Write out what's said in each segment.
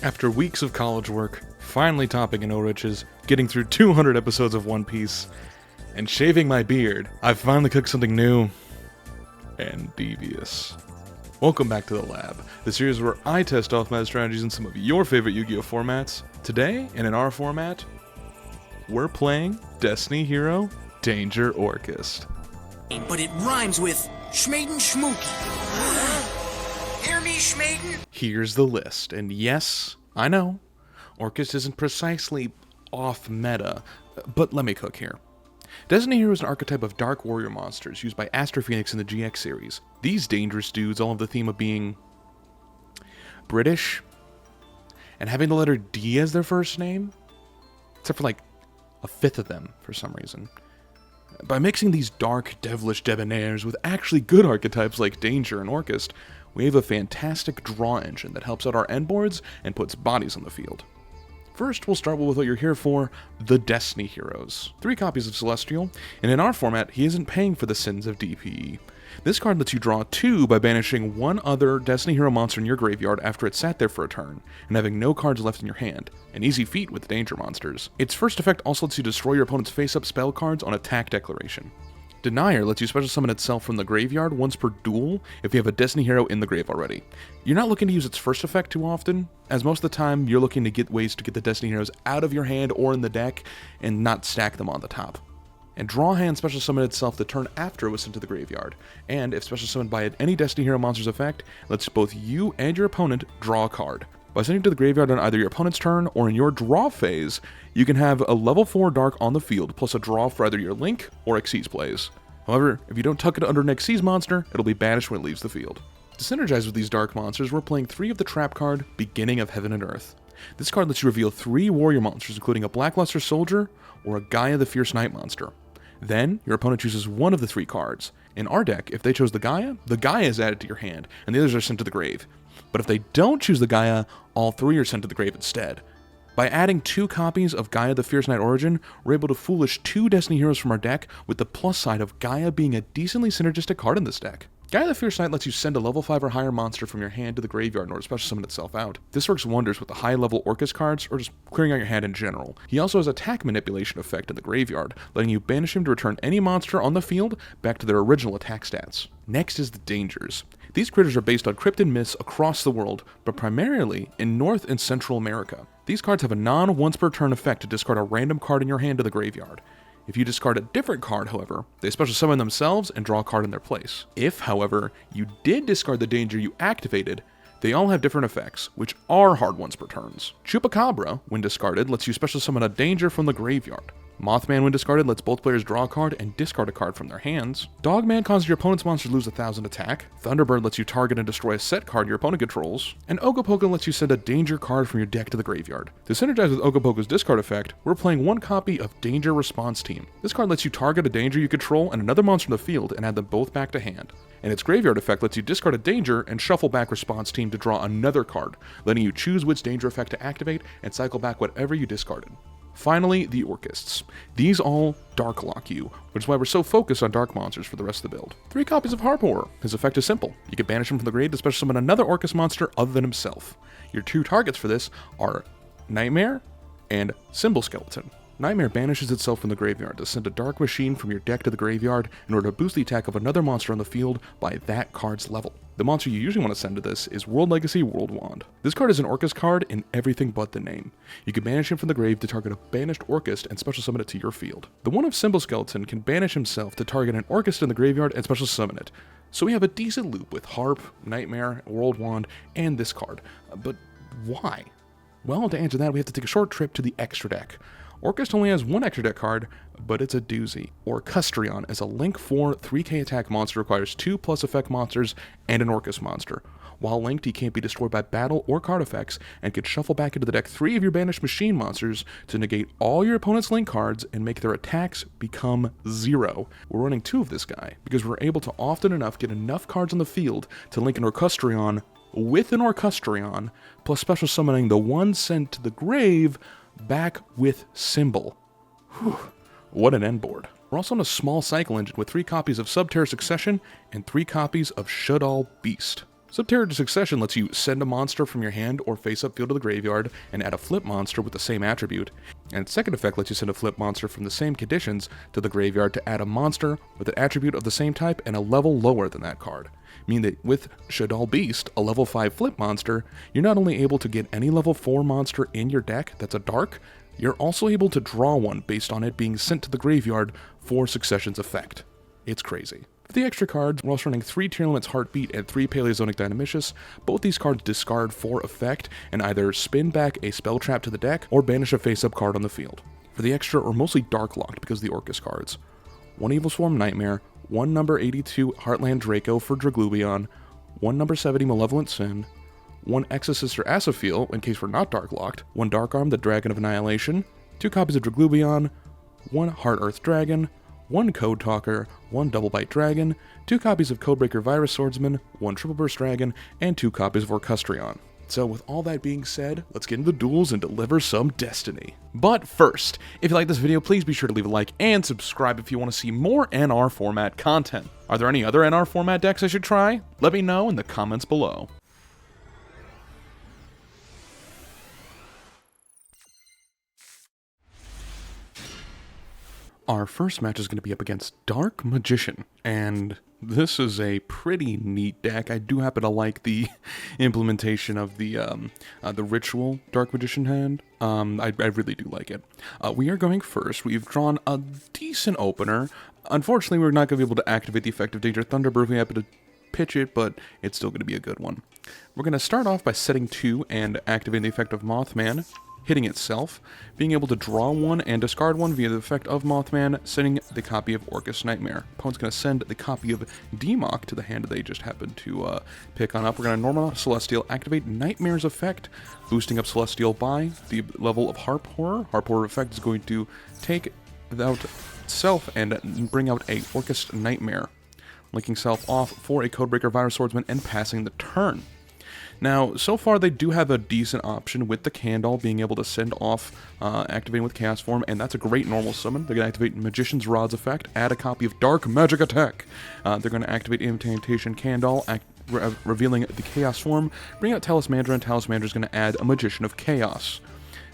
After weeks of college work, finally topping in no riches, getting through 200 episodes of One Piece, and shaving my beard, I've finally cooked something new and devious. Welcome back to the lab, the series where I test off meta strategies in some of your favorite Yu-Gi-Oh formats. Today, and in our format, we're playing Destiny Hero Danger ORCUST. But it rhymes with Schmaden Schmooky. Hear me, Schmaden? Here's the list, and yes, I know, ORCUST isn't precisely off meta, but let me cook here. Destiny Hero is an archetype of dark warrior monsters used by Astro Phoenix in the GX series. These dangerous dudes all have the theme of being British and having the letter D as their first name, except for like a fifth of them for some reason. By mixing these dark, devilish debonaires with actually good archetypes like Danger and ORCUST, we have a fantastic draw engine that helps out our end boards and puts bodies on the field. First, we'll start with what you're here for, the Destiny Heroes. 3 copies of Celestial, and in our format, he isn't paying for the sins of DPE. This card lets you draw 2 by banishing one other Destiny Hero monster in your graveyard after it sat there for a turn, and having no cards left in your hand. An easy feat with Danger monsters. Its first effect also lets you destroy your opponent's face-up spell cards on attack declaration. Denier lets you special summon itself from the graveyard once per duel if you have a Destiny Hero in the grave already. You're not looking to use its first effect too often, as most of the time you're looking to get ways to get the Destiny Heroes out of your hand or in the deck and not stack them on the top. And Draw Hand special summon itself the turn after it was sent to the graveyard, and if special summoned by any Destiny Hero monster's effect, lets both you and your opponent draw a card. By sending it to the graveyard on either your opponent's turn or in your draw phase, you can have a level 4 Dark on the field plus a draw for either your Link or Xyz plays. However, if you don't tuck it under an Xyz monster, it'll be banished when it leaves the field. To synergize with these dark monsters, we're playing 3 of the trap card, Beginning of Heaven and Earth. This card lets you reveal 3 warrior monsters, including a Blackluster Soldier or a Gaia the Fierce Night monster. Then, your opponent chooses one of the 3 cards. In our deck, if they chose the Gaia is added to your hand, and the others are sent to the grave. But if they don't choose the Gaia, all 3 are sent to the grave instead. By adding 2 copies of Gaia the Fierce Night Origin, we're able to foolish 2 Destiny Heroes from our deck, with the plus side of Gaia being a decently synergistic card in this deck. Gaia the Fierce Night lets you send a level 5 or higher monster from your hand to the graveyard in order to special summon itself out. This works wonders with the high level ORCUST cards, or just clearing out your hand in general. He also has attack manipulation effect in the graveyard, letting you banish him to return any monster on the field back to their original attack stats. Next is the Dangers. These critters are based on cryptid myths across the world, but primarily in North and Central America. These cards have a non-once per turn effect to discard a random card in your hand to the graveyard. If you discard a different card, however, they special summon themselves and draw a card in their place. If, however, you did discard the Danger you activated, they all have different effects, which are hard once per turns. Chupacabra, when discarded, lets you special summon a Danger from the graveyard. Mothman, when discarded, lets both players draw a card and discard a card from their hands. Dogman causes your opponent's monster to lose 1,000 attack. Thunderbird lets you target and destroy a set card your opponent controls. And Ogopogo lets you send a Danger card from your deck to the graveyard. To synergize with Ogopogo's discard effect, we're playing 1 copy of Danger Response Team. This card lets you target a Danger you control and another monster in the field and add them both back to hand. And its graveyard effect lets you discard a Danger and shuffle back Response Team to draw another card, letting you choose which Danger effect to activate and cycle back whatever you discarded. Finally, the ORCUSTs. These all dark lock you, which is why we're so focused on dark monsters for the rest of the build. 3 copies of Harp Horror. His effect is simple. You can banish him from the grave to special summon another ORCUST monster other than himself. Your 2 targets for this are Nightmare and Symbol Skeleton. Nightmare banishes itself from the graveyard to send a dark machine from your deck to the graveyard in order to boost the attack of another monster on the field by that card's level. The monster you usually want to send to this is World Legacy World Wand. This card is an ORCUST card in everything but the name. You can banish him from the grave to target a banished ORCUST and special summon it to your field. The one of Symbol Skeleton can banish himself to target an ORCUST in the graveyard and special summon it. So we have a decent loop with Harp, Nightmare, World Wand, and this card. But why? Well, to answer that, we have to take a short trip to the extra deck. ORCUST only has 1 extra deck card, but it's a doozy. ORCUSTRION is a Link 4 3k attack monster, requires 2+ effect monsters and an ORCUST monster. While linked, he can't be destroyed by battle or card effects, and can shuffle back into the deck 3 of your banished machine monsters to negate all your opponent's link cards and make their attacks become 0. We're running 2 of this guy, because we're able to often enough get enough cards on the field to link an ORCUSTRION with an ORCUSTRION, plus special summoning the one sent to the grave back with Symbol. Whew, what an end board. We're also on a small cycle engine with 3 copies of Subterra Succession and 3 copies of Shaddoll Beast. Subterranean Succession lets you send a monster from your hand or face-up field to the graveyard and add a flip monster with the same attribute. And its second effect lets you send a flip monster from the same conditions to the graveyard to add a monster with an attribute of the same type and a level lower than that card. Meaning that with Shaddoll Beast, a level 5 flip monster, you're not only able to get any level 4 monster in your deck that's a dark, you're also able to draw one based on it being sent to the graveyard for Succession's effect. It's crazy. For the extra cards, we're also running 3 Tier Limits Heartbeat and 3 Paleozoic Dynamicius. Both these cards discard for effect and either spin back a spell trap to the deck or banish a face-up card on the field. For the extra, we're mostly dark locked because of the ORCUST cards. 1 Evil Swarm Nightmare, 1 number 82 Heartland Draco for Draglubion, 1 number 70 Malevolent Sin, 1 Exosister Asaphil in case we're not dark locked, 1 Dark Arm the Dragon of Annihilation, 2 copies of Draglubion, 1 Heart Earth Dragon, 1 Code Talker, 1 Double Bite Dragon, 2 copies of Codebreaker Virus Swordsman, 1 Triple Burst Dragon, and 2 copies of ORCUST. So with all that being said, let's get into the duels and deliver some destiny. But first, if you like this video, please be sure to leave a like and subscribe if you want to see more NR format content. Are there any other NR format decks I should try? Let me know in the comments below. Our first match is going to be up against Dark Magician, and this is a pretty neat deck. I do happen to like the implementation of the ritual Dark Magician hand. I really do like it. We are going first. We've drawn a decent opener. Unfortunately, we're not going to be able to activate the effect of Danger Thunderbird if we happen to pitch it, but it's still going to be a good one. We're going to start off by setting 2 and activating the effect of Mothman, hitting itself, being able to draw 1 and discard 1 via the effect of Mothman, sending the copy of ORCUST Nightmare. Opponent's going to send the copy of Demok to the hand that they just happened to pick on up. We're going to normal Celestial, activate Nightmare's effect, boosting up Celestial by the level of Harp Horror. Harp Horror effect is going to take out Self and bring out a ORCUST Nightmare, linking Self off for a Codebreaker Virus Swordsman and passing the turn. Now, so far they do have a decent option with the Candle being able to send off activating with Chaos Form, and that's a great normal summon. They're going to activate Magician's Rod's effect, add a copy of Dark Magic Attack. They're going to activate Incantation Candle, revealing the Chaos Form, bring out Talismandra, and Talismandra is going to add a Magician of Chaos.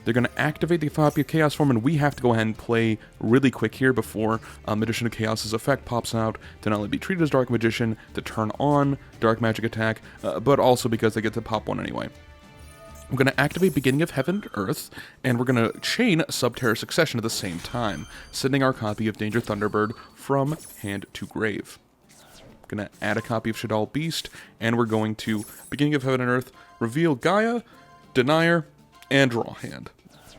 They're going to activate the copy of Chaos Form, and we have to go ahead and play really quick here before Magician of Chaos's effect pops out to not only be treated as Dark Magician, to turn on Dark Magic Attack, but also because they get to pop one anyway. We're going to activate Beginning of Heaven to Earth, and we're going to chain Subterra Succession at the same time, sending our copy of Danger Thunderbird from hand to grave. We're going to add a copy of Shaddoll Beast, and we're going to Beginning of Heaven and Earth, reveal Gaia, Denier, and draw hand.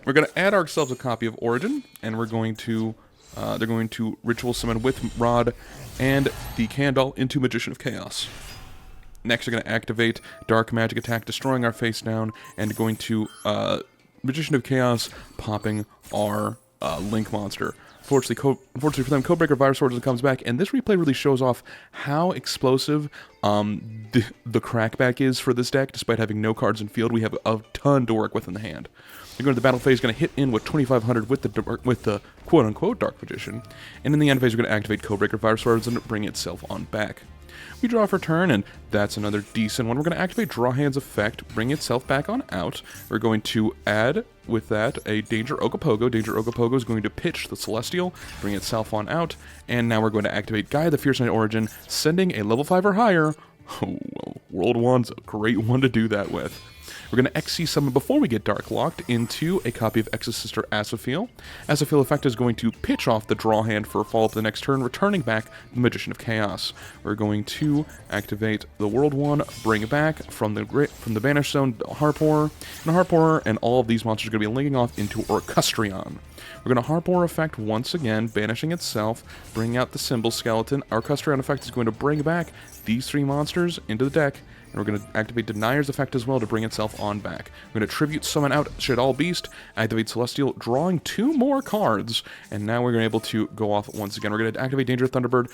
We're going to add ourselves a copy of Origin, and we're going to they're going to Ritual Summon with Rod and the Candle into Magician of Chaos. Next, we're going to activate Dark Magic Attack, destroying our face down, and going to Magician of Chaos, popping our Link monster. Unfortunately for them, Codebreaker Virus Swordsman comes back, and this replay really shows off how explosive the crackback is for this deck. Despite having no cards in field, we have a ton to work with in the hand. We're going to the battle phase, going to hit in with 2500 with the quote-unquote Dark Magician, and in the end phase, we're going to activate Codebreaker Virus Swordsman and bring itself on back. We draw for turn, and that's another decent one. We're going to activate Draw Hand's effect, bring itself back on out. We're going to add, with that, a Danger Ogopogo. Danger Ogopogo is going to pitch the Celestial, bring itself on out, and now we're going to activate Gaia the Fierce Knight Origin, sending a level 5 or higher. Oh, well, World 1's a great one to do that with. We're going to XC summon before we get Dark Locked into a copy of Exosister Asaphil. Asaphil effect is going to pitch off the draw hand for a follow-up the next turn, returning back the Magician of Chaos. We're going to activate the World 1, bring it back from the Banish Zone, Harp Horror, and all of these monsters are going to be linking off into ORCUST. We're going to Harp Horror effect once again, banishing itself, bring out the Symbol Skeleton. Our ORCUST effect is going to bring back these 3 monsters into the deck, and we're going to activate Denier's effect as well to bring itself on back. We're going to Tribute Summon out Shaddoll Beast, activate Celestial, drawing 2 more cards, and now we're going to be able to go off once again. We're going to activate Danger Thunderbird,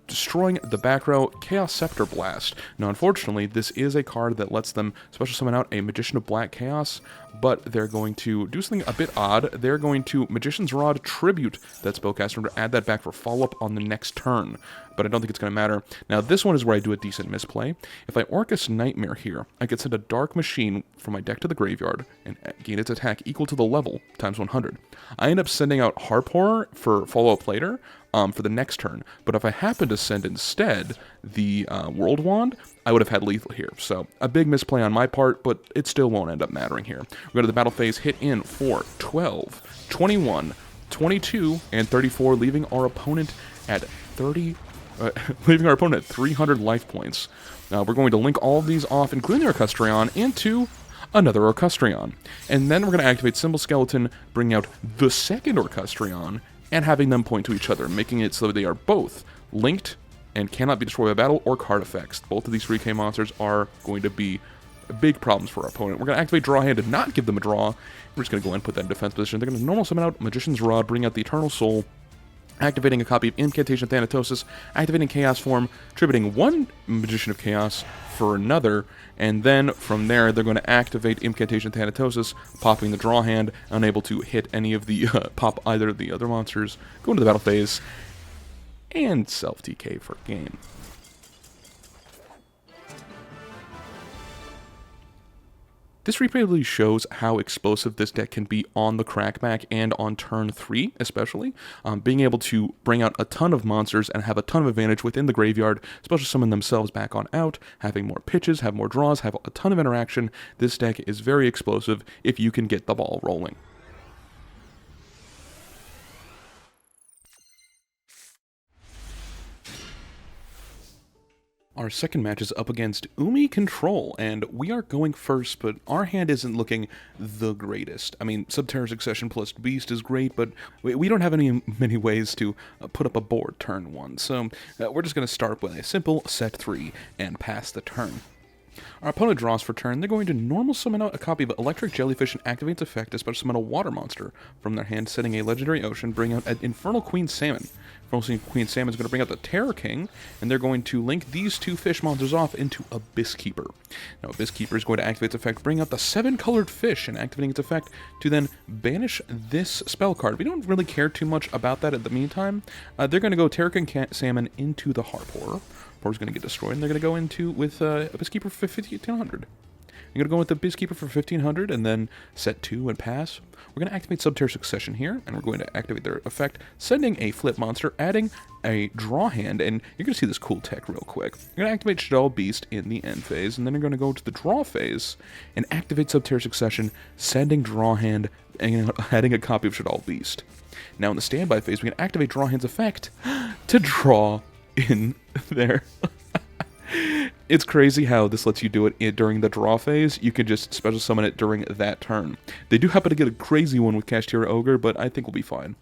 destroying the back row, Chaos Scepter Blast. Now, unfortunately, this is a card that lets them special summon out a Magician of Black Chaos, but they're going to do something a bit odd. They're going to Magician's Rod Tribute that spellcaster to add that back for follow-up on the next turn. but I don't think it's going to matter. Now, this one is where I do a decent misplay. If I ORCUST Nightmare here, I could send a Dark Machine from my deck to the graveyard and gain its attack equal to the level times 100. I end up sending out Harp Horror for follow-up later for the next turn, but if I happen to send instead the World Wand, I would have had lethal here. So a big misplay on my part, but it still won't end up mattering here. We go to the battle phase, hit in for 12, 21, 22, and 34, leaving our opponent at 300 life points. We're going to link all of these off, including the Orcustrion, into another Orcustrion. And then we're going to activate Symbol Skeleton, bring out the second Orcustrion, and having them point to each other, making it so they are both linked and cannot be destroyed by battle or card effects. Both of these 3K monsters are going to be big problems for our opponent. We're going to activate Draw Hand and not give them a draw. We're just going to go and put that in defense position. They're going to normal summon out Magician's Rod, bring out the Eternal Soul, activating a copy of Incantation Thanatosis, activating Chaos Form, tributing one Magician of Chaos for another, and then from there they're going to activate Incantation Thanatosis, popping the Draw Hand, unable to hit any of the pop either of the other monsters, go into the battle phase, and self-TK for game. This replay really shows how explosive this deck can be on the crackback and on turn 3 especially. Being able to bring out a ton of monsters and have a ton of advantage within the graveyard, especially summon themselves back on out, having more pitches, have more draws, have a ton of interaction. This deck is very explosive if you can get the ball rolling. Our second match is up against Umi Control, and we are going first, but our hand isn't looking the greatest. I mean, Subterra Succession plus Beast is great, but we don't have many ways to put up a board turn 1, so we're just going to start with a simple set 3 and pass the turn. Our opponent draws for turn. They're going to normal summon out a copy of Electric Jellyfish and activate its effect to special summon a water monster from their hand, setting a Legendary Ocean, bring out an Infernal Queen Salmon. Infernal Queen Salmon is going to bring out the Terror King, and they're going to link these two fish monsters off into Abyss Keeper. Now, Abyss Keeper is going to activate its effect, bring out the 7-colored fish, and activating its effect to then banish this spell card. We don't really care too much about that at the meantime. They're going to go Terror King Salmon into the Harp Horror. Is going to get destroyed, and they're going to go into with Abyss Keeper for 1,500. You're going to go with the Abyss Keeper for 1,500, and then set 2 and pass. We're going to activate Subterra Succession here, and we're going to activate their effect, sending a flip monster, adding a draw hand, and you're going to see this cool tech real quick. You're going to activate Shaddoll Beast in the end phase, and then you're going to go to the draw phase, and activate Subterra Succession, sending draw hand, and adding a copy of Shaddoll Beast. Now in the standby phase, we can activate Draw Hand's effect to draw in there. It's crazy how this lets you do it during the draw phase. You can just special summon it during that turn. They do happen to get a crazy one with Kashtira Ogre, but I think we'll be fine.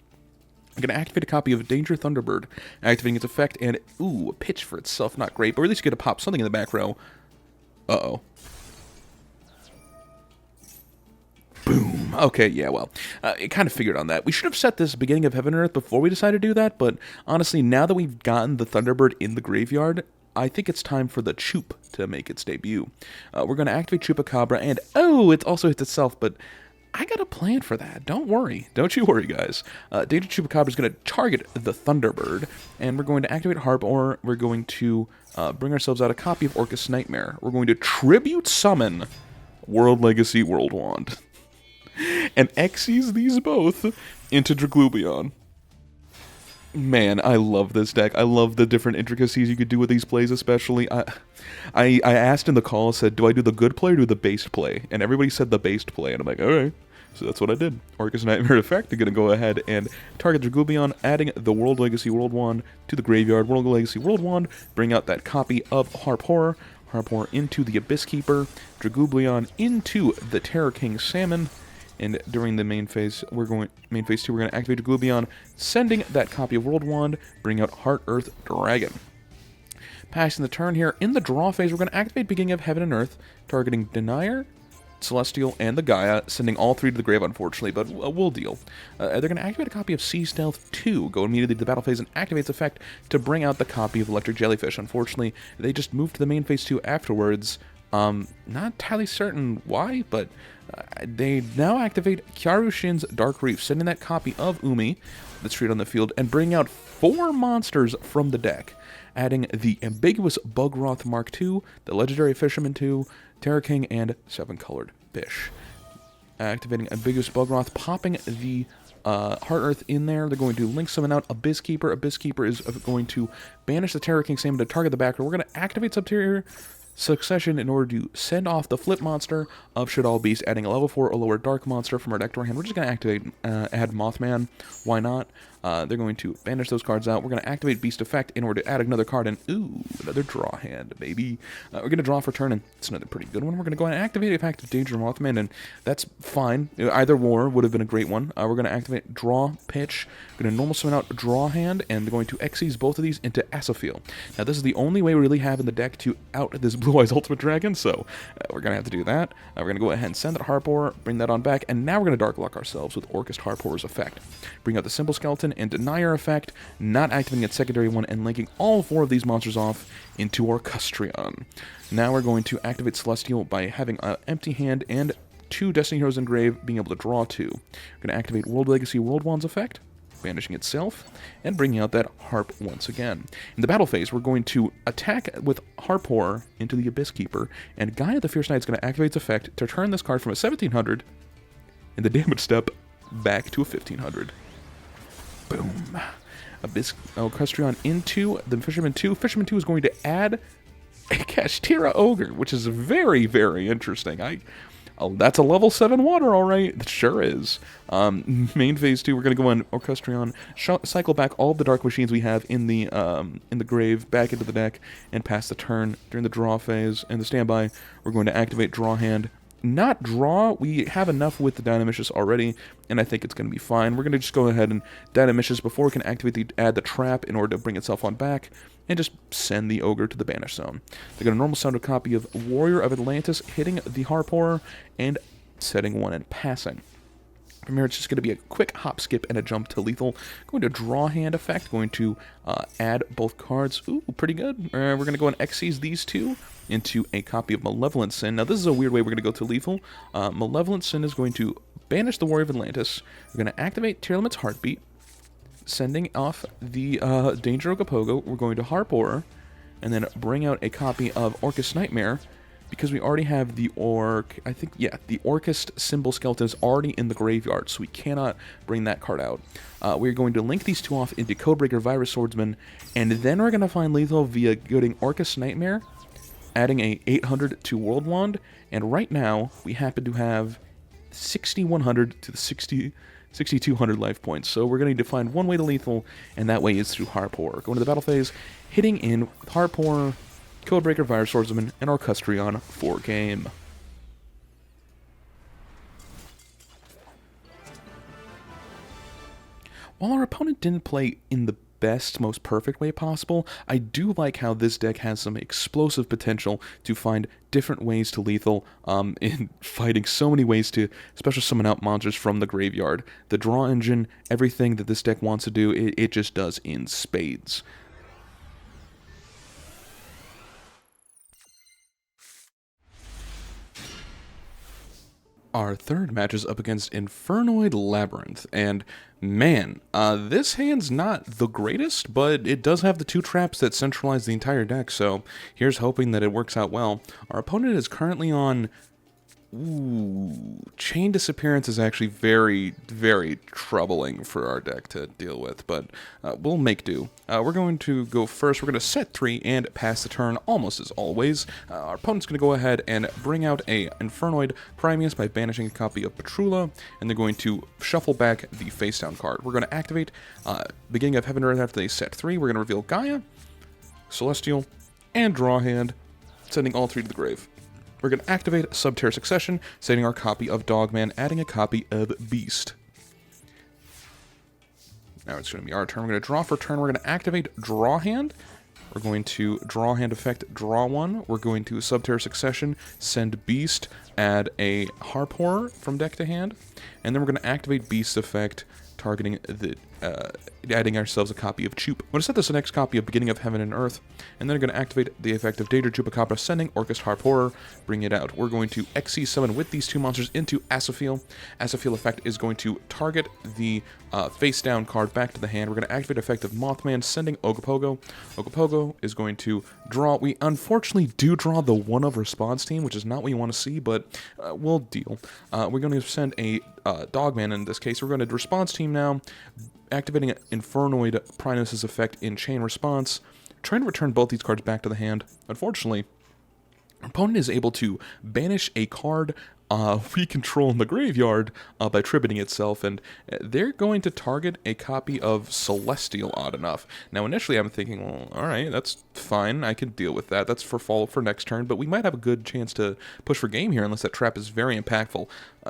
I'm going to activate a copy of Danger Thunderbird, activating its effect, and ooh, a pitch for itself, not great, but at least you get to pop something in the back row. Uh-oh. Boom. Okay, yeah, well, I kind of figured on that. We should have set this beginning of Heaven and Earth before we decided to do that, but honestly, now that we've gotten the Thunderbird in the graveyard, I think it's time for the Choop to make its debut. We're going to activate Chupacabra, and oh, it also hits itself, but I got a plan for that. Don't worry. Don't you worry, guys. Danger Chupacabra is going to target the Thunderbird, and we're going to activate Harp, or we're going to bring ourselves out a copy of ORCUST Nightmare. We're going to tribute summon World Legacy World Wand. And Xyz these both into Draglubion. Man, I love this deck. I love the different intricacies you could do with these plays, especially. I asked in the call, said, do I do the good play or do the based play? And everybody said the based play, and I'm like, alright. So that's what I did. ORCUST Nightmare effect, I'm going to go ahead and target Draglubion, adding the World Legacy World Wand to the graveyard. World Legacy World Wand, bring out that copy of Harp Horror. Harp Horror into the Abyss Keeper. Draglubion into the Terror King Salmon. And during the main phase 2, we're going to activate Draglubion, sending that copy of World Wand, bring out Heart Earth Dragon. Passing the turn here, in the draw phase, we're going to activate Beginning of Heaven and Earth, targeting Denier, Celestial, and the Gaia, sending all 3 to the grave, unfortunately, but we'll deal. They're going to activate a copy of Sea Stealth 2, go immediately to the battle phase, and activate its effect to bring out the copy of Electric Jellyfish. Unfortunately, they just moved to the main phase 2 afterwards. Not entirely certain why, but they now activate Kyarushin's Dark Reef, sending that copy of Umi that's treated on the field, and bring out 4 monsters from the deck, adding the ambiguous Bugroth Mark II, the legendary Fisherman II, Terror King, and 7-colored Fish. Activating ambiguous Bugroth, popping the Heart Earth in there. They're going to link summon out Abyss Keeper. Abyss Keeper is going to banish the Terror King Salmon to target the back row. We're going to activate Subterror Succession in order to send off the flip monster of Shaddoll Beast, adding a level 4 or lower dark monster from our deck to our hand. We're just going to activate, add Mothman. Why not? They're going to banish those cards out. We're going to activate Beast Effect in order to add another card, and ooh, another draw hand, baby. We're going to draw for turn, and it's another pretty good one. We're going to go ahead and activate Effective Danger Mothman, and that's fine. Either war would have been a great one. We're going to activate Draw Pitch. We're going to normal summon out Draw Hand, and they're going to Xyz both of these into Asophiel. Now, this is the only way we really have in the deck to out this Blue Eyes Ultimate Dragon, so we're going to have to do that. We're going to go ahead and send that Harpor, bring that on back, and now we're going to Dark Lock ourselves with ORCUST Harpor's effect. Bring out the Simple Skeleton and Denier effect, not activating its secondary one, and linking all 4 of these monsters off into Orcustrion. Now we're going to activate Celestial by having an empty hand and 2 Destiny Heroes Engraved, being able to draw 2. We're going to activate World Legacy World Wands effect, banishing itself, and bringing out that Harp once again. In the battle phase, we're going to attack with Harpor into the Abyss Keeper, and Gaia the Fierce Knight is going to activate its effect to turn this card from a 1700 in the damage step back to a 1500. Boom. Abyss Orcustrion into the Fisherman 2. Fisherman 2 is going to add a Kashtira Ogre, which is very, very interesting. That's a level 7 water, alright. It sure is. Main phase 2, we're going to go on Orcustrion, cycle back all the Dark Machines we have in the grave back into the deck, and pass the turn during the draw phase. And the standby, we're going to activate Draw Hand. Not draw, we have enough with the Dynamicious already, and I think it's going to be fine. We're going to just go ahead and Dynamicious before we can add the trap in order to bring itself on back, and just send the Ogre to the Banish Zone. They're going to normal sound a copy of Warrior of Atlantis, hitting the Harpor, and setting 1 and passing. From here, it's just going to be a quick hop, skip, and a jump to lethal. Going to Draw Hand effect, going to add both cards. Ooh, pretty good. We're going to go and Xyz these 2 into a copy of Malevolent Sin. Now, this is a weird way we're going to go to lethal. Malevolent Sin is going to banish the Warrior of Atlantis. We're going to activate Tearlamit's Heartbeat, sending off the Danger Okapogo. We're going to Harpor, and then bring out a copy of Orcust Nightmare, because we already have the the ORCUST Symbol Skeleton is already in the graveyard, so we cannot bring that card out. We're going to link these 2 off into Codebreaker Virus Swordsman, and then we're going to find lethal via getting ORCUST Nightmare, adding a 800 to World Wand, and right now we happen to have 6100 to the 6200 life points, so we're going to need to find one way to lethal, and that way is through Harpor. Going to the battle phase, hitting in Harpor, Codebreaker, Virus Swordsman, and Orcustrion for game. While our opponent didn't play in the best, most perfect way possible, I do like how this deck has some explosive potential to find different ways to lethal in fighting so many ways to special summon out monsters from the graveyard. The draw engine, everything that this deck wants to do, it just does in spades. Our third match is up against Infernoid Labyrinth, and man, this hand's not the greatest, but it does have the 2 traps that centralize the entire deck, so here's hoping that it works out well. Our opponent is currently on... Ooh, Chain Disappearance is actually very, very troubling for our deck to deal with, but we'll make do. We're going to go first. We're going to set 3 and pass the turn, almost as always. Our opponent's going to go ahead and bring out a Infernoid Primeus by banishing a copy of Petrula, and they're going to shuffle back the face-down card. We're going to activate Beginning of Heaven and Earth after they set 3. We're going to reveal Gaia, Celestial, and Draw Hand, sending all 3 to the grave. We're going to activate Subterror Succession, setting our copy of Dogman, adding a copy of Beast. Now it's going to be our turn. We're going to draw for turn. We're going to activate Draw Hand. We're going to Draw Hand effect, draw 1. We're going to Subterror Succession, send Beast, add a Harpor from deck to hand. And then we're going to activate Beast effect, targeting the, adding ourselves a copy of Choop. I'm going to set this the next copy of Beginning of Heaven and Earth, and then I'm going to activate the effect of Daedra Chupacabra, sending ORCUST Harp Horror, bring it out. We're going to XC summon with these 2 monsters into Asophiel. Asophiel effect is going to target the face down card back to the hand. We're going to activate effect of Mothman, sending Ogopogo. Ogopogo is going to draw. We unfortunately do draw the 1 of response team, which is not what you want to see, but we'll deal. We're going to send a Dogman in this case. We're going to response team now, activating Infernoid Primus' effect in chain response, trying to return both these cards back to the hand. Unfortunately, our opponent is able to banish a card we control in the graveyard by tributing itself, and they're going to target a copy of Celestial, odd enough. Now, initially I'm thinking, well, alright, that's fine, I can deal with that, that's for follow-up for next turn, but we might have a good chance to push for game here unless that trap is very impactful.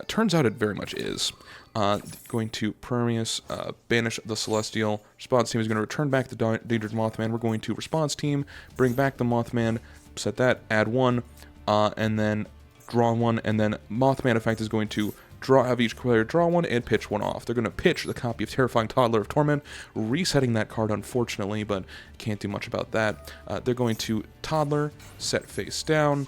Turns out it very much is. Going to Permeus, banish the Celestial. Response team is going to return back the Daedra Mothman. We're going to response team, bring back the Mothman, set that, add 1, and then draw 1, and then Mothman effect is going to have each player draw 1 and pitch 1 off. They're going to pitch the copy of Terrifying Toddler of Torment, resetting that card unfortunately, but can't do much about that. They're going to Toddler, set face down,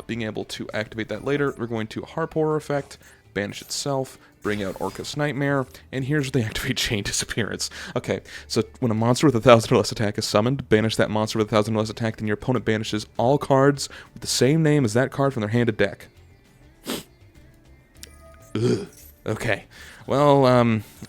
being able to activate that later. We're going to Harp Horror effect, banish itself, bring out ORCUST Nightmare, and here's the activate Chain Disappearance. Okay, so when a monster with 1,000 or less attack is summoned, banish that monster with 1,000 or less attack, then your opponent banishes all cards with the same name as that card from their hand to deck. Ugh. Okay, well,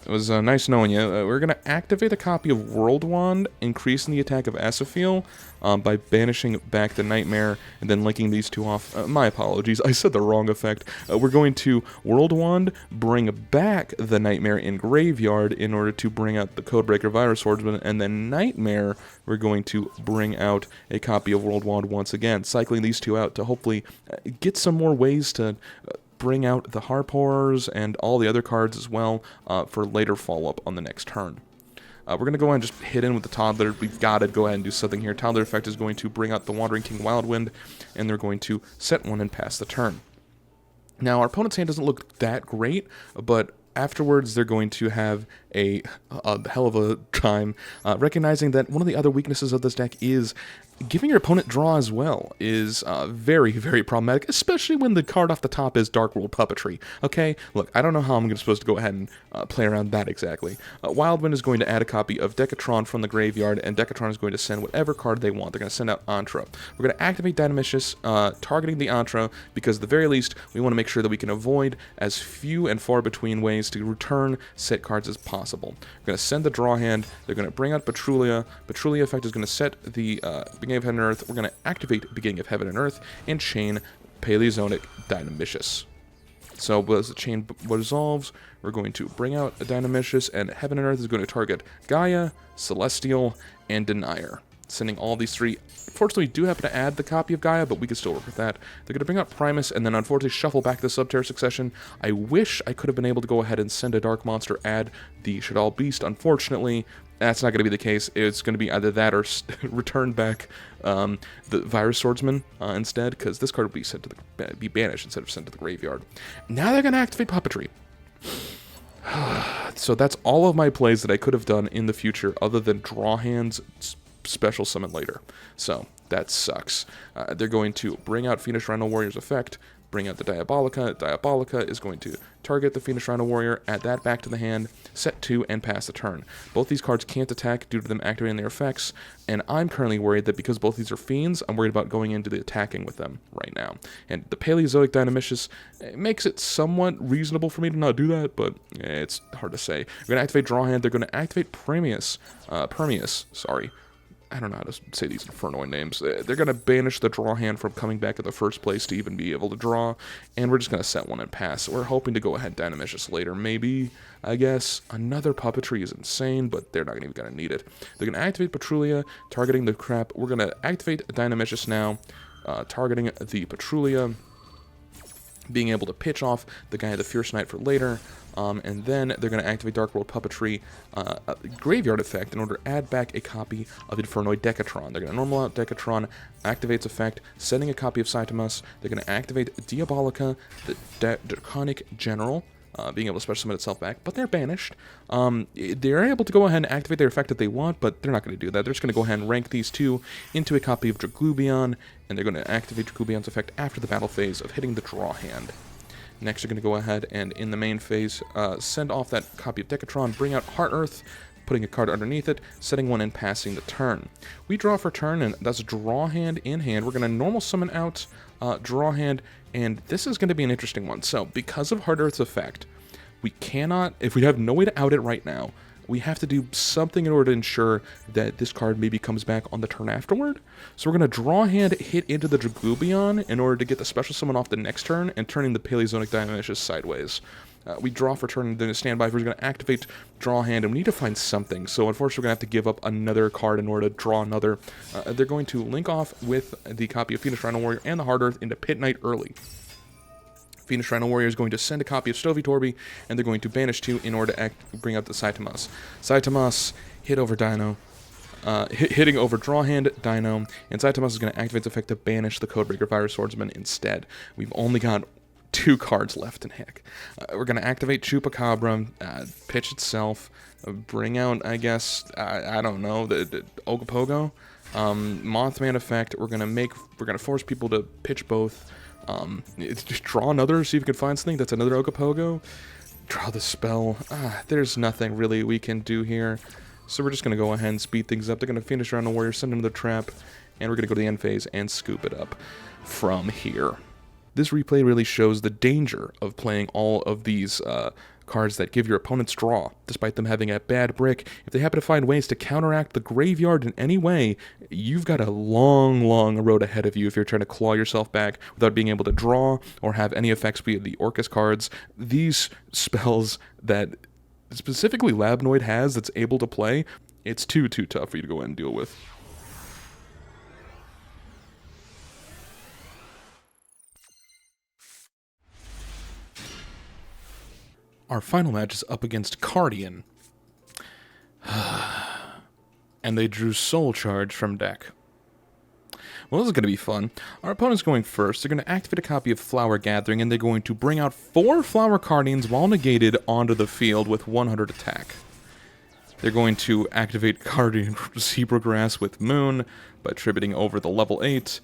it was nice knowing you. We're going to activate a copy of World Wand, increasing the attack of Asophiel by banishing back the Nightmare and then linking these 2 off. My apologies, I said the wrong effect. We're going to World Wand, bring back the Nightmare in Graveyard in order to bring out the Codebreaker Virus Swordsman, and then Nightmare, we're going to bring out a copy of World Wand once again, cycling these 2 out to hopefully get some more ways to bring out the Harp Horrors and all the other cards as well for later follow-up on the next turn. We're going to go ahead and just hit in with the Toddler. We've got to go ahead and do something here. Toddler effect is going to bring out the Wandering King Wildwind, and they're going to set 1 and pass the turn. Now, our opponent's hand doesn't look that great, but afterwards they're going to have a hell of a time recognizing that one of the other weaknesses of this deck is giving your opponent draw as well is very, very problematic, especially when the card off the top is Dark World Puppetry. Okay, look, I don't know how I'm supposed to go ahead and play around that exactly. Wildwind is going to add a copy of Decatron from the graveyard, and Decatron is going to send whatever card they want. They're going to send out Antra. We're going to activate Dynamicious, targeting the Antra, because at the very least, we want to make sure that we can avoid as few and far between ways to return set cards as possible. We're going to send the draw hand. They're going to bring out Petrulia. Petrulia effect is going to set the Beginning of Heaven and Earth. We're going to activate Beginning of Heaven and Earth and chain Paleozoic Dynamicious. So as the chain resolves, we're going to bring out a Dynamicious, and Heaven and Earth is going to target Gaia, Celestial, and Denier. Sending all these 3. Unfortunately, we do happen to add the copy of Gaia, but we can still work with that. They're going to bring out Primus, and then unfortunately shuffle back the Subterra Succession. I wish I could have been able to go ahead and send a Dark Monster, add the Shadal Beast. Unfortunately, that's not going to be the case. It's going to be either that or return back the Virus Swordsman instead, because this card will be sent to be banished instead of sent to the graveyard. Now they're going to activate Puppetry. So that's all of my plays that I could have done in the future, other than draw hands, special summon later. So that sucks. They're going to bring out Fiendish Rhino Warrior's effect, bring out the Diabolica. Diabolica is going to target the Fiendish Rhino Warrior, add that back to the hand, set 2, and pass the turn. Both these cards can't attack due to them activating their effects, and I'm currently worried that because both these are Fiends, I'm worried about going into the attacking with them right now. And the Paleozoic Dynamicious makes it somewhat reasonable for me to not do that, but it's hard to say. We're going to activate Draw Hand. They're going to activate Permeus, sorry. I don't know how to say these Infernoid names. They're going to banish the draw hand from coming back in the first place to even be able to draw, and we're just going to set 1 and pass. We're hoping to go ahead and Dynamicious later, maybe, I guess. Another Puppetry is insane, but they're not even going to need it. They're going to activate Petrulia, targeting the crap. We're going to activate Dynamicious now, targeting the Petrulia, being able to pitch off the guy, the Fierce Knight, for later. and then they're going to activate Dark World Puppetry Graveyard Effect in order to add back a copy of Infernoid Decatron. They're going to normal out Decatron, activates effect, sending a copy of Saitamas. They're going to activate Diabolica, the Draconic General, being able to special summon itself back, but they're banished. They're able to go ahead and activate their effect if they want, but they're not going to do that. They're just going to go ahead and rank these two into a copy of Draglubion, and they're going to activate Draglubion's effect after the battle phase of hitting the draw hand. Next, they're going to go ahead and, in the main phase, send off that copy of Decatron, bring out Heart Earth, putting a card underneath it, setting one and passing the turn. We draw for turn, and that's draw hand in hand. We're going to normal summon out draw hand, and this is going to be an interesting one. So, because of Heart Earth's effect, we cannot, if we have no way to out it right now, we have to do something in order to ensure that this card maybe comes back on the turn afterward. So we're going to draw hand, hit into the Draglubion in order to get the special summon off the next turn and turning the Paleozoic Dionysius sideways. We draw for turn, then stand by. We're going to activate draw hand, and we need to find something. So unfortunately, we're going to have to give up another card in order to draw another. They're going to link off with the copy of Phoenix Rhino Warrior and the Hard Earth into Pit Knight early. Phoenix Rhino Warrior is going to send a copy of Stovey Torby, and they're going to banish 2 in order to bring up the Saitamas. Saitamas hit over Dino, hitting over Draw Hand, Dino, and Saitamas is going to activate its effect to banish the Codebreaker Virus Swordsman instead. We've only got 2 cards left in heck. We're going to activate Chupacabra, pitch itself, bring out, I guess, I don't know, the Ogopogo, Mothman effect. We're going to force people to pitch both. Just draw another, see if we can find something. That's another Ogopogo. Draw the spell. There's nothing really we can do here. So we're just going to go ahead and speed things up. They're going to finish around the Warrior, send another trap, and we're going to go to the end phase and scoop it up from here. This replay really shows the danger of playing all of these cards that give your opponents draw, despite them having a bad brick. If they happen to find ways to counteract the graveyard in any way, you've got a long, long road ahead of you if you're trying to claw yourself back without being able to draw or have any effects via the ORCUST cards. These spells that specifically Labnoid has that's able to play, it's too tough for you to go ahead and deal with. Our final match is up against Cardian. And they drew Soul Charge from deck. Well, this is going to be fun. Our opponent's going first. They're going to activate a copy of Flower Gathering, and they're going to bring out 4 Flower Cardians while negated onto the field with 100 attack. They're going to activate Cardian Zebra Grass with Moon by tributing over the level 8,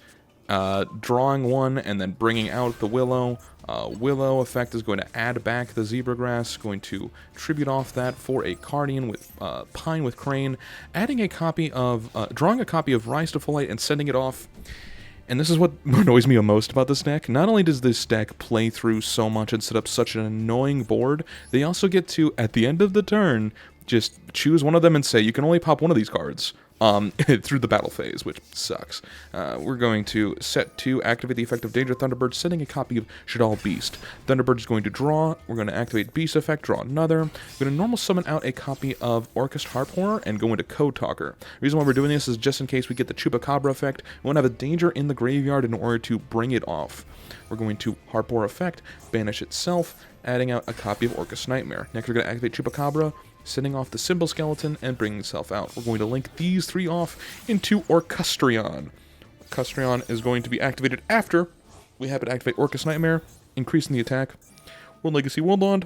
drawing 1, and then bringing out the Willow. Willow effect is going to add back the Zebra Grass, going to tribute off that for a Cardian with Pine with Crane, adding a copy of, drawing a copy of Rise to Full Light and sending it off. And this is what annoys me most about this deck. Not only does this deck play through so much and set up such an annoying board, they also get to, at the end of the turn, just choose one of them and say, you can only pop one of these cards. Through the battle phase, which sucks. We're going to set to activate the effect of Danger Thunderbird, sending a copy of Shadal Beast. Thunderbird is going to draw. We're going to activate Beast effect, draw another. We're going to normal summon out a copy of ORCUST Harp Horror and go into Code Talker. The reason why we're doing this is just in case we get the Chupacabra effect. We want to have a danger in the graveyard in order to bring it off. We're going to Harp Horror effect, banish itself, adding out a copy of ORCUST Nightmare. Next, we're going to activate Chupacabra, sending off the Symbol Skeleton and bringing itself out. We're going to link these 3 off into Orcustrion. Orcustrion is going to be activated after we happen to activate ORCUST Nightmare, increasing the attack. World Legacy Woodlawn,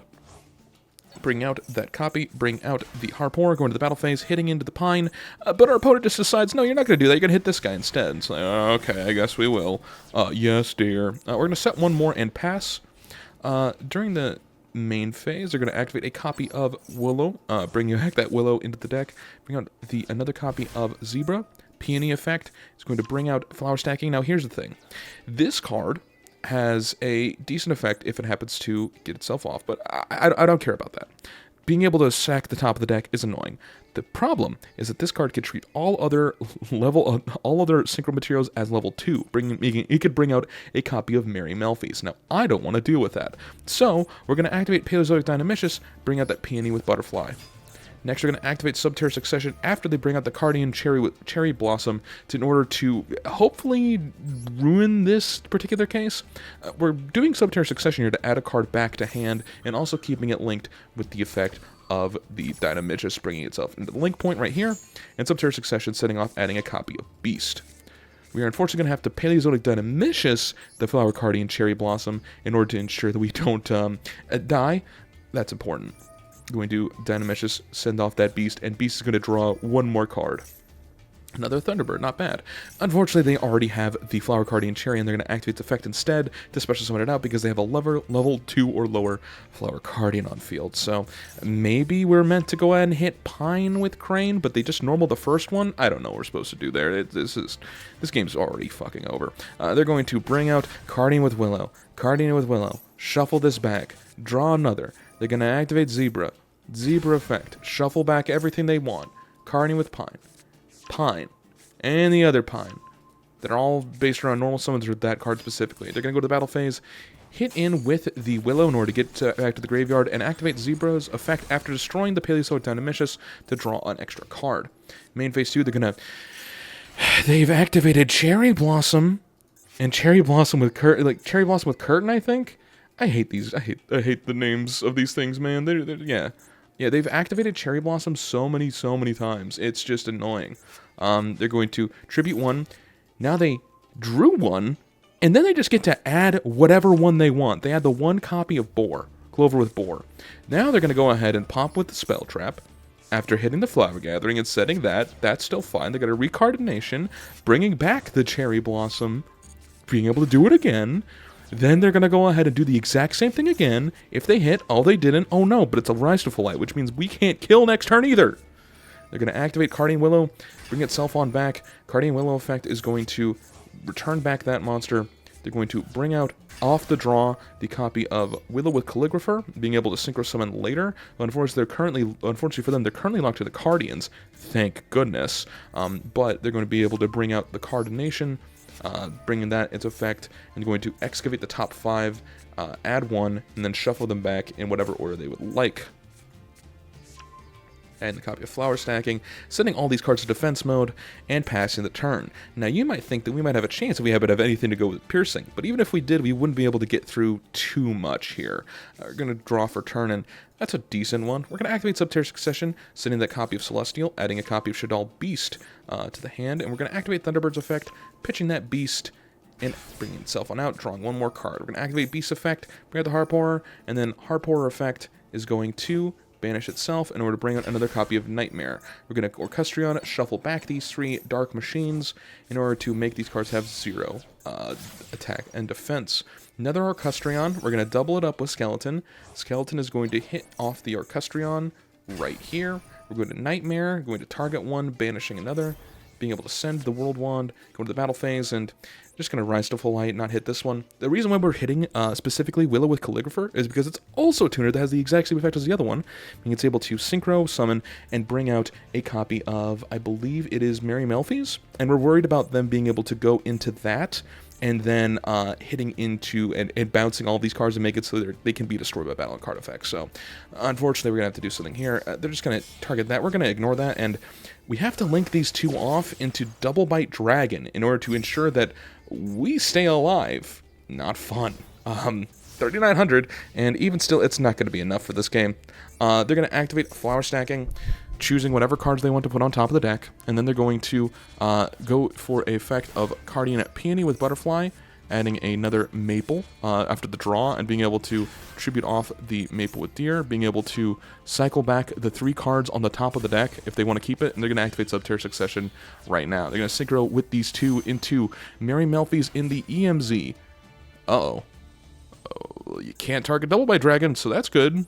bring out that copy, bring out the Harpor, go into the battle phase, hitting into the Pine, but our opponent just decides, no, you're not going to do that, you're going to hit this guy instead. It's like, okay, I guess we will. Yes, dear. We're going to set one more and pass. During the main phase, they're going to activate a copy of Willow, bring back that Willow into the deck, bring out another copy of Zebra, Peony effect. It's going to bring out Flower Stacking. Now here's the thing, this card has a decent effect if it happens to get itself off, but I don't care about that. Being able to sack the top of the deck is annoying. The problem is that this card could treat all other synchro materials as level 2, it could bring out a copy of Merry Melfi's. Now, I don't want to deal with that. So, we're going to activate Paleozoic Dynamicious, bring out that Peony with Butterfly. Next, we're going to activate Subterra Succession after they bring out the Cardian Cherry Blossom in order to hopefully ruin this particular case. We're doing Subterra Succession here to add a card back to hand and also keeping it linked with the effect of the Dynamichus bringing itself into the link point right here, and Subterra Succession setting off adding a copy of Beast. We are unfortunately going to have to Paleozoic Dynamichus the Flower Cardian Cherry Blossom in order to ensure that we don't die. That's important. Going to Dynamichus send off that Beast, and Beast is going to draw one more card. Another Thunderbird, not bad. Unfortunately, they already have the Flower Cardian Cherry, and they're going to activate its effect instead to special summon it out because they have a level 2 or lower Flower Cardian on field. So maybe we're meant to go ahead and hit Pine with Crane, but they just normal the first one? I don't know what we're supposed to do there. This game's already fucking over. They're going to bring out Cardian with Willow, shuffle this back, draw another. They're going to activate Zebra effect, shuffle back everything they want, Cardian with Pine, and the other Pine. They're all based around normal summons with that card specifically. They're going to go to the battle phase, hit in with the Willow in order to get back to the graveyard, and activate Zebra's effect after destroying the Paleozoic Dynamichus to draw an extra card. Main phase 2, they've activated Cherry Blossom, and Cherry Blossom with Curtain, I think? I hate these. I hate the names of these things, man. Yeah, they've activated Cherry Blossom so many times. It's just annoying. They're going to tribute one. Now they drew one, and then they just get to add whatever one they want. They add the one copy of Clover with Boar. Now they're going to go ahead and pop with the Spell Trap. After hitting the Flower Gathering and setting that's still fine. They're going to Recardination, bringing back the Cherry Blossom, being able to do it again. Then they're going to go ahead and do the exact same thing again. If they hit, they didn't. Oh no, but it's a Rise to Full Light, which means we can't kill next turn either. They're going to activate Cardian Willow, bring itself on back. Cardian Willow effect is going to return back that monster. They're going to bring out off the draw the copy of Willow with Calligrapher, being able to Synchro Summon later. Unfortunately for them, they're currently locked to the Cardians. Thank goodness. But they're going to be able to bring out the Cardination, bringing that into effect, and going to excavate the top 5, add 1, and then shuffle them back in whatever order they would like. And the copy of Flower Stacking, sending all these cards to defense mode, and passing the turn. Now you might think that we might have a chance if we happen to have anything to go with Piercing, but even if we did, we wouldn't be able to get through too much here. We're going to draw for turn, and that's a decent one. We're going to activate Subterra Succession, sending that copy of Celestial, adding a copy of Shaddoll Beast to the hand, and we're going to activate Thunderbird's effect, pitching that Beast, and bringing itself on out, drawing one more card. We're going to activate Beast effect, bring out the Harp Horror, and then Harp Horror effect is going to banish itself in order to bring out another copy of Nightmare. We're going to Orcustrion, shuffle back these 3 Dark Machines in order to make these cards have 0 attack and defense. Another Orcustrion, we're going to double it up with Skeleton. Skeleton is going to hit off the Orcustrion right here. We're going to Nightmare, going to target one, banishing another, being able to send the World Wand, go to the battle phase, and just going to Rise to Full Light, not hit this one. The reason why we're hitting specifically Willow with Calligrapher is because it's also a tuner that has the exact same effect as the other one, meaning it's able to Synchro, Summon, and bring out a copy of, I believe it is Merry Melfi's, and we're worried about them being able to go into that, and then hitting into and bouncing all these cards and make it so that they can be destroyed by battle and card effects. So, unfortunately, we're going to have to do something here. They're just going to target that. We're going to ignore that, and we have to link these 2 off into Double Bite Dragon in order to ensure that we stay alive. Not fun. 3,900, and even still, it's not going to be enough for this game. They're going to activate Flower Stacking, choosing whatever cards they want to put on top of the deck, and then they're going to go for a effect of Cardian Peony with Butterfly, adding another Maple after the draw, and being able to tribute off the Maple with Deer, being able to cycle back the 3 cards on the top of the deck if they want to keep it, and they're going to activate Subterra Succession right now. They're going to synchro with these 2 into Merry Melfi's in the EMZ. Oh, you can't target Double Bite Dragon, so that's good.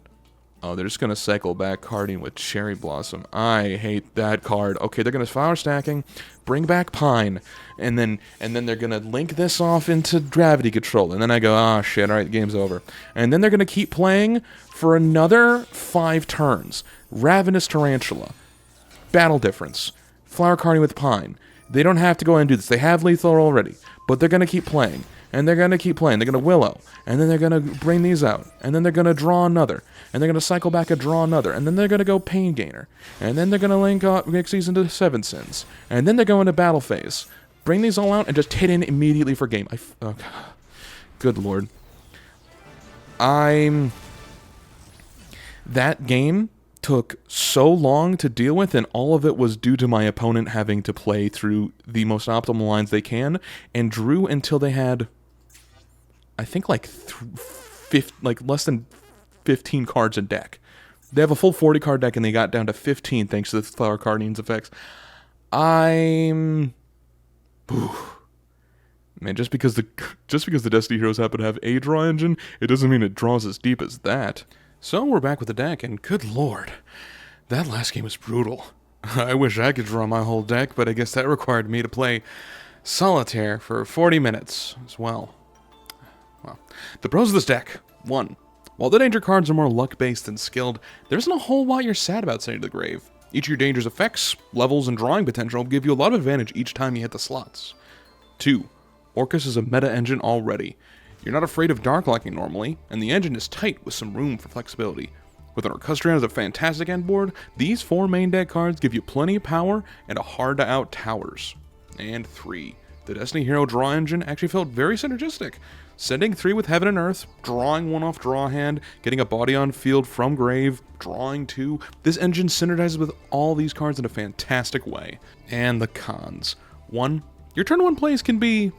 Oh, they're just going to cycle back Cardian with Cherry Blossom. I hate that card. Okay, they're going to Flower Stacking, bring back Pine, and then they're going to link this off into Gravity Control. And then I go, oh shit, alright, the game's over. And then they're going to keep playing for another 5 turns. Ravenous Tarantula, Battle Difference, Flower Cardian with Pine. They don't have to go ahead and do this. They have lethal already, but they're going to keep playing. and they're going to keep playing. They're going to Willow, and then they're going to bring these out, and then they're going to draw another, and they're going to cycle back and draw another, and then they're going to go Pain Gainer, and then they're going to link up mix these into Seven Sins, and then they're going to Battle Phase. Bring these all out and just hit in immediately for game. Oh, good lord. That game took so long to deal with, and all of it was due to my opponent having to play through the most optimal lines they can, and drew until they had, I think, like less than 15 cards in deck. They have a full 40 card deck, and they got down to 15 thanks to the Flower Guardian's effects. Man, just because the Destiny Heroes happen to have a draw engine, it doesn't mean it draws as deep as that. So we're back with the deck, and good lord, that last game was brutal. I wish I could draw my whole deck, but I guess that required me to play Solitaire for 40 minutes as well. Well, the pros of this deck. 1. While the danger cards are more luck-based than skilled, there isn't a whole lot you're sad about sending to the grave. Each of your danger's effects, levels, and drawing potential give you a lot of advantage each time you hit the slots. 2. ORCUST is a meta engine already. You're not afraid of dark locking normally, and the engine is tight with some room for flexibility. With an Orcustrion as a fantastic end board, these 4 main deck cards give you plenty of power and a hard-to-out towers. And 3. The Destiny Hero draw engine actually felt very synergistic. Sending 3 with Heaven and Earth, drawing 1 off draw hand, getting a body on field from grave, drawing 2. This engine synergizes with all these cards in a fantastic way. And the cons. 1. Your turn 1 plays can be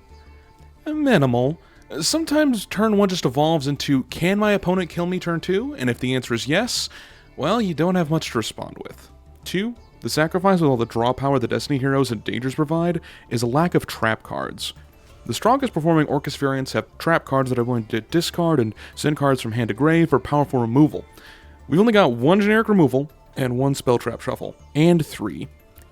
minimal. Sometimes turn 1 just evolves into, can my opponent kill me turn 2? And if the answer is yes, well, you don't have much to respond with. 2. The sacrifice with all the draw power the Destiny Heroes and Dangers provide is a lack of trap cards. The strongest performing ORCUST variants have trap cards that are willing to discard and send cards from hand to grave for powerful removal. We've only got 1 generic removal and 1 spell trap shuffle. And 3.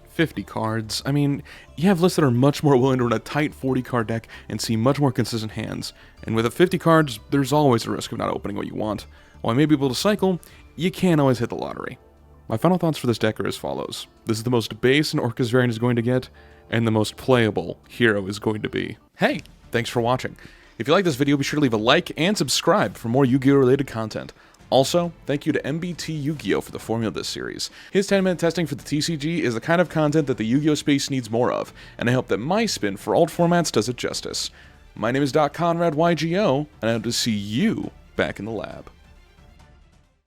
50 cards. I mean, you have lists that are much more willing to run a tight 40 card deck and see much more consistent hands. And with a 50 cards, there's always a risk of not opening what you want. While I may be able to cycle, you can't always hit the lottery. My final thoughts for this deck are as follows. This is the most base an ORCUST variant is going to get, and the most playable hero is going to be. Hey, thanks for watching. If you like this video, be sure to leave a like and subscribe for more Yu-Gi-Oh! Related content. Also, thank you to MBT Yu-Gi-Oh! For the formula of this series. His 10-minute testing for the TCG is the kind of content that the Yu-Gi-Oh! Space needs more of, and I hope that my spin for alt formats does it justice. My name is Doc Conrad, Yugioh, and I hope to see you back in the lab.